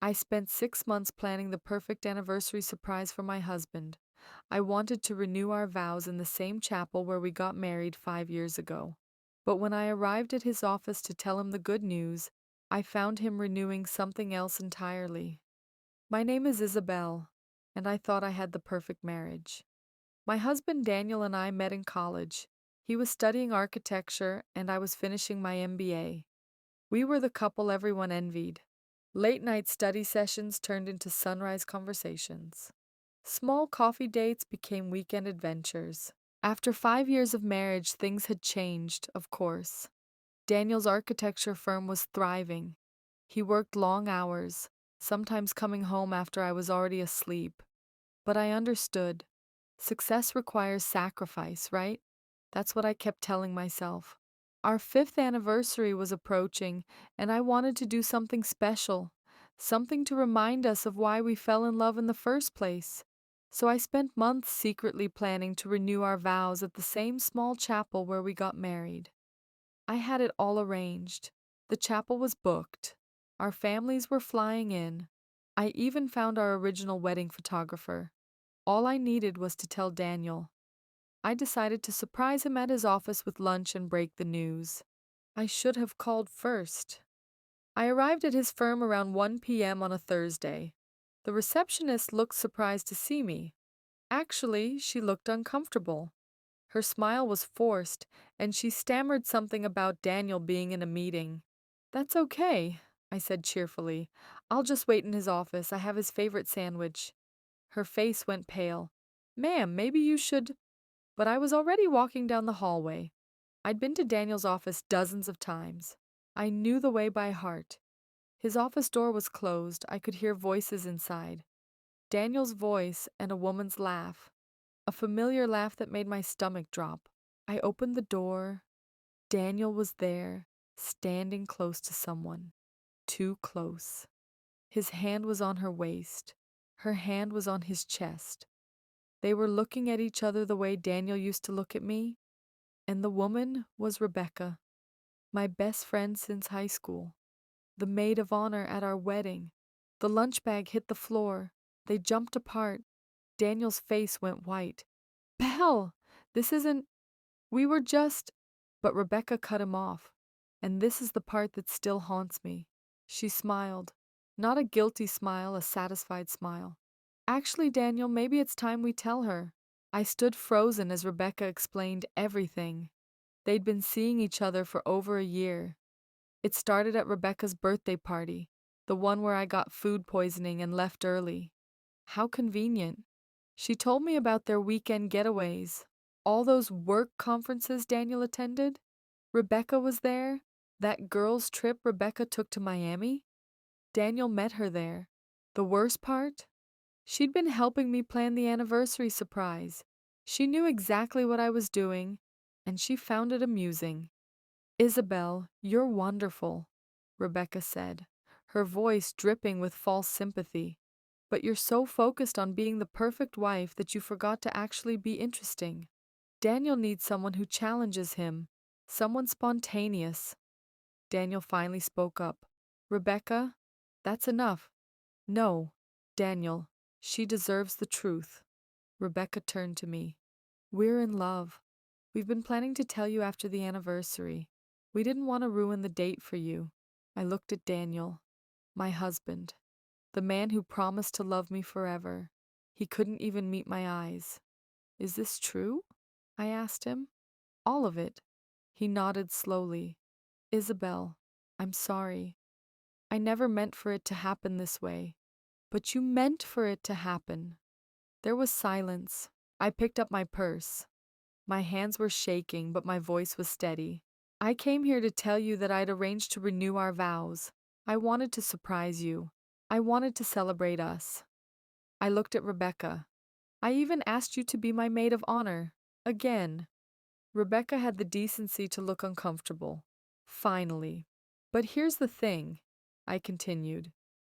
I spent 6 months planning the perfect anniversary surprise for my husband. I wanted to renew our vows in the same chapel where we got married 5 years ago. But when I arrived at his office to tell him the good news, I found him renewing something else entirely. My name is Isabel, and I thought I had the perfect marriage. My husband Daniel and I met in college. He was studying architecture, and I was finishing my MBA. We were the couple everyone envied. Late night study sessions turned into sunrise conversations. Small coffee dates became weekend adventures. After 5 years of marriage, things had changed, of course. Daniel's architecture firm was thriving. He worked long hours, sometimes coming home after I was already asleep. But I understood. Success requires sacrifice, right? That's what I kept telling myself. Our fifth anniversary was approaching, and I wanted to do something special, something to remind us of why we fell in love in the first place. So I spent months secretly planning to renew our vows at the same small chapel where we got married. I had it all arranged. The chapel was booked. Our families were flying in. I even found our original wedding photographer. All I needed was to tell Daniel. I decided to surprise him at his office with lunch and break the news. I should have called first. I arrived at his firm around 1 p.m. on a Thursday. The receptionist looked surprised to see me. Actually, she looked uncomfortable. Her smile was forced, and she stammered something about Daniel being in a meeting. "That's okay," I said cheerfully. "I'll just wait in his office. I have his favorite sandwich." Her face went pale. "Ma'am, maybe you should—" But I was already walking down the hallway. I'd been to Daniel's office dozens of times. I knew the way by heart. His office door was closed. I could hear voices inside. Daniel's voice and a woman's laugh. A familiar laugh that made my stomach drop. I opened the door. Daniel was there, standing close to someone. Too close. His hand was on her waist. Her hand was on his chest. They were looking at each other the way Daniel used to look at me, and the woman was Rebecca, my best friend since high school, the maid of honor at our wedding. The lunch bag hit the floor. They jumped apart. Daniel's face went white. "Belle, this isn't— we were just—" But Rebecca cut him off. And this is the part that still haunts me. She smiled. Not a guilty smile, a satisfied smile. "Actually, Daniel, maybe it's time we tell her." I stood frozen as Rebecca explained everything. They'd been seeing each other for over a year. It started at Rebecca's birthday party, the one where I got food poisoning and left early. How convenient. She told me about their weekend getaways, all those work conferences Daniel attended. Rebecca was there. That girls' trip Rebecca took to Miami. Daniel met her there. The worst part? She'd been helping me plan the anniversary surprise. She knew exactly what I was doing, and she found it amusing. "Isabel, you're wonderful," Rebecca said, her voice dripping with false sympathy. "But you're so focused on being the perfect wife that you forgot to actually be interesting. Daniel needs someone who challenges him, someone spontaneous." Daniel finally spoke up. "Rebecca, that's enough. No, Daniel, she deserves the truth." Rebecca turned to me. "We're in love. We've been planning to tell you after the anniversary. We didn't want to ruin the date for you." I looked at Daniel, my husband, the man who promised to love me forever. He couldn't even meet my eyes. "Is this true?" I asked him. "All of it." He nodded slowly. "Isabel, I'm sorry. I never meant for it to happen this way." "But you meant for it to happen." There was silence. I picked up my purse. My hands were shaking, but my voice was steady. "I came here to tell you that I'd arranged to renew our vows. I wanted to surprise you. I wanted to celebrate us." I looked at Rebecca. "I even asked you to be my maid of honor. Again." Rebecca had the decency to look uncomfortable. "Finally. But here's the thing," I continued.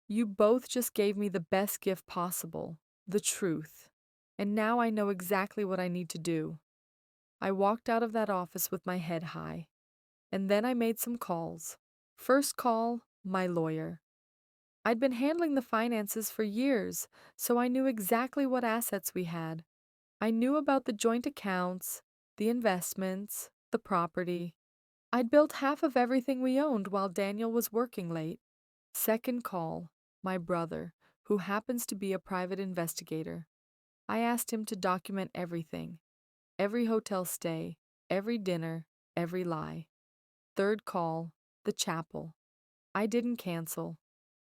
"You both just gave me the best gift possible, the truth. And now I know exactly what I need to do." I walked out of that office with my head high. And then I made some calls. First call, my lawyer. I'd been handling the finances for years, so I knew exactly what assets we had. I knew about the joint accounts, the investments, the property. I'd built half of everything we owned while Daniel was working late. Second call, my brother, who happens to be a private investigator. I asked him to document everything, every hotel stay, every dinner, every lie. Third call, the chapel. I didn't cancel.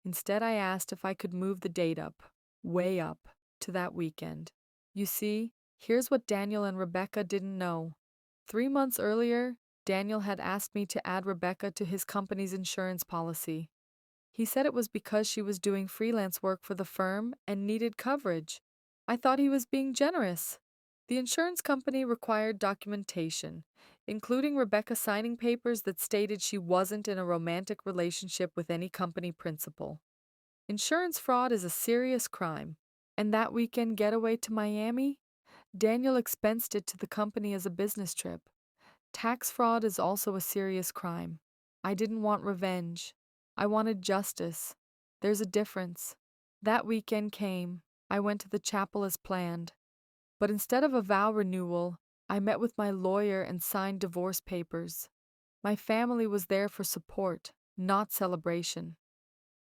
Instead, I asked if I could move the date up, way up, to that weekend. You see, here's what Daniel and Rebecca didn't know. 3 months earlier, Daniel had asked me to add Rebecca to his company's insurance policy. He said it was because she was doing freelance work for the firm and needed coverage. I thought he was being generous. The insurance company required documentation, including Rebecca signing papers that stated she wasn't in a romantic relationship with any company principal. Insurance fraud is a serious crime, and that weekend getaway to Miami, Daniel expensed it to the company as a business trip. Tax fraud is also a serious crime. I didn't want revenge. I wanted justice. There's a difference. That weekend came. I went to the chapel as planned. But instead of a vow renewal, I met with my lawyer and signed divorce papers. My family was there for support, not celebration.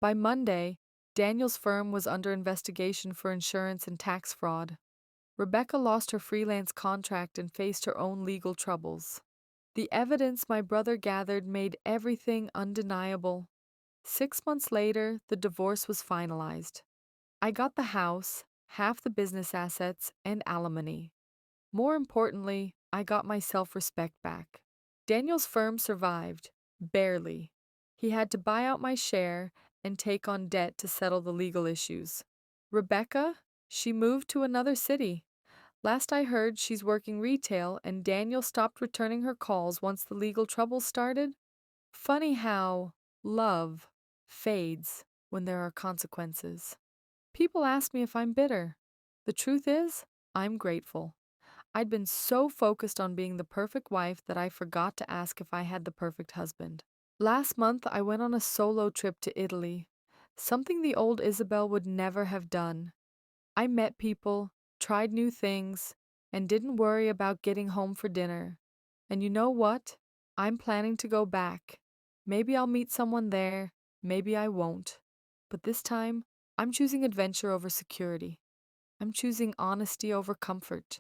By Monday, Daniel's firm was under investigation for insurance and tax fraud. Rebecca lost her freelance contract and faced her own legal troubles. The evidence my brother gathered made everything undeniable. 6 months later, the divorce was finalized. I got the house, half the business assets, and alimony. More importantly, I got my self-respect back. Daniel's firm survived, barely. He had to buy out my share and take on debt to settle the legal issues. Rebecca, she moved to another city. Last I heard, she's working retail, and Daniel stopped returning her calls once the legal trouble started. Funny how love fades when there are consequences. People ask me if I'm bitter. The truth is, I'm grateful. I'd been so focused on being the perfect wife that I forgot to ask if I had the perfect husband. Last month, I went on a solo trip to Italy, something the old Isabel would never have done. I met people, tried new things, and didn't worry about getting home for dinner. And you know what? I'm planning to go back. Maybe I'll meet someone there, maybe I won't. But this time, I'm choosing adventure over security. I'm choosing honesty over comfort.